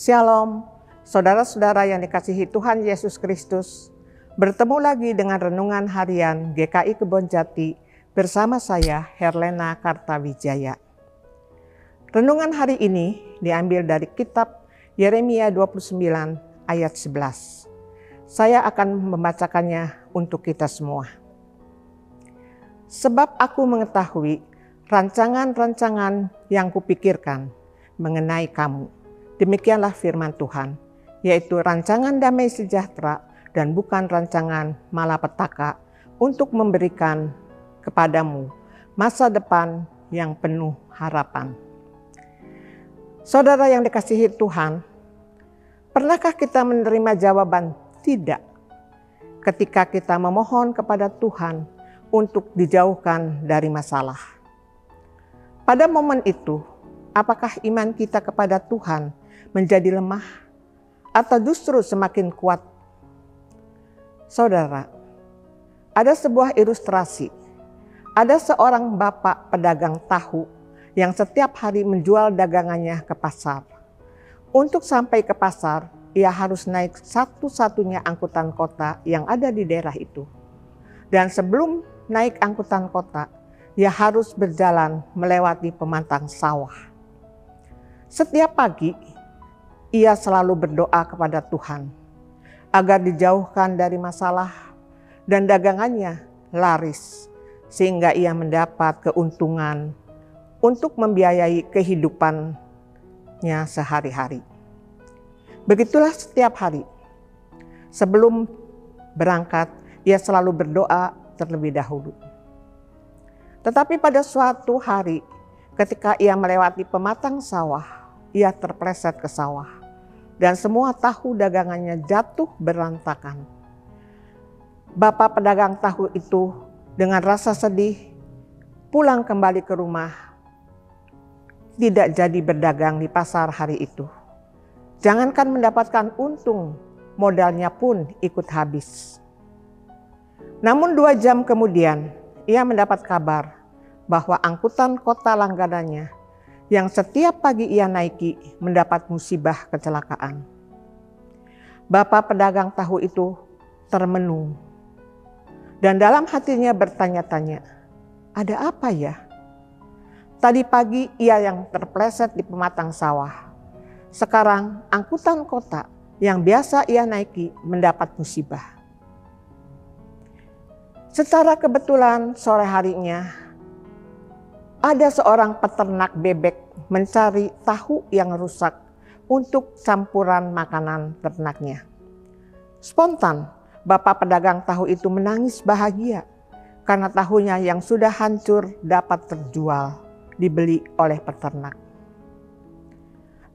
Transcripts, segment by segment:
Shalom, saudara-saudara yang dikasihi Tuhan Yesus Kristus. Bertemu lagi dengan Renungan Harian GKI Kebonjati bersama saya, Herlena Kartawijaya. Renungan hari ini diambil dari kitab Yeremia 29 ayat 11. Saya akan membacakannya untuk kita semua. Sebab aku mengetahui rancangan-rancangan yang kupikirkan mengenai kamu. Demikianlah firman Tuhan, yaitu rancangan damai sejahtera dan bukan rancangan malapetaka untuk memberikan kepadamu masa depan yang penuh harapan. Saudara yang dikasihi Tuhan, pernahkah kita menerima jawaban tidak ketika kita memohon kepada Tuhan untuk dijauhkan dari masalah? Pada momen itu, apakah iman kita kepada Tuhan menjadi lemah atau justru semakin kuat? Saudara, ada sebuah ilustrasi. Ada seorang bapak pedagang tahu yang setiap hari menjual dagangannya ke pasar. Untuk sampai ke pasar, ia harus naik satu-satunya angkutan kota yang ada di daerah itu. Dan sebelum naik angkutan kota, ia harus berjalan melewati pemantang sawah. Setiap pagi, ia selalu berdoa kepada Tuhan agar dijauhkan dari masalah dan dagangannya laris, sehingga ia mendapat keuntungan untuk membiayai kehidupannya sehari-hari. Begitulah setiap hari. Sebelum berangkat, ia selalu berdoa terlebih dahulu. Tetapi pada suatu hari, ketika ia melewati pematang sawah, ia terpleset ke sawah. Dan semua tahu dagangannya jatuh berantakan. Bapak pedagang tahu itu dengan rasa sedih pulang kembali ke rumah. Tidak jadi berdagang di pasar hari itu. Jangankan mendapatkan untung, modalnya pun ikut habis. Namun 2 jam kemudian, ia mendapat kabar bahwa angkutan kota langganannya yang setiap pagi ia naiki mendapat musibah kecelakaan. Bapak pedagang tahu itu termenung dan dalam hatinya bertanya-tanya, ada apa ya? Tadi pagi ia yang terpleset di pematang sawah. Sekarang angkutan kota yang biasa ia naiki mendapat musibah. Secara kebetulan sore harinya, ada seorang peternak bebek mencari tahu yang rusak untuk campuran makanan ternaknya. Spontan, bapak pedagang tahu itu menangis bahagia karena tahunya yang sudah hancur dapat terjual, dibeli oleh peternak.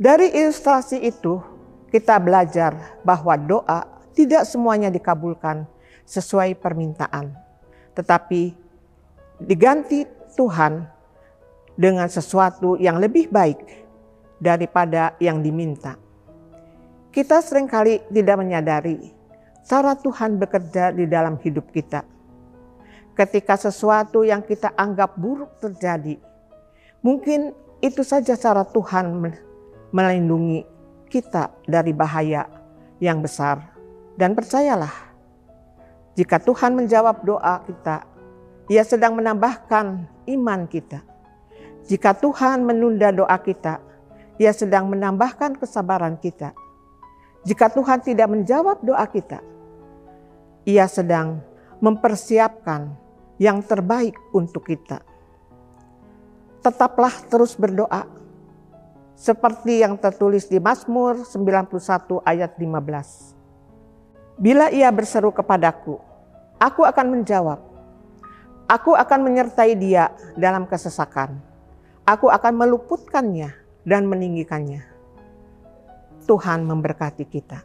Dari ilustrasi itu, kita belajar bahwa doa tidak semuanya dikabulkan sesuai permintaan, tetapi diganti Tuhan dengan sesuatu yang lebih baik daripada yang diminta. Kita seringkali tidak menyadari cara Tuhan bekerja di dalam hidup kita. Ketika sesuatu yang kita anggap buruk terjadi, mungkin itu saja cara Tuhan melindungi kita dari bahaya yang besar. Dan percayalah, jika Tuhan menjawab doa kita, Ia sedang menambahkan iman kita. Jika Tuhan menunda doa kita, Ia sedang menambahkan kesabaran kita. Jika Tuhan tidak menjawab doa kita, Ia sedang mempersiapkan yang terbaik untuk kita. Tetaplah terus berdoa, seperti yang tertulis di Mazmur 91 ayat 15. Bila ia berseru kepadaku, aku akan menjawab. Aku akan menyertai dia dalam kesesakan. Aku akan meluputkannya dan meninggikannya. Tuhan memberkati kita.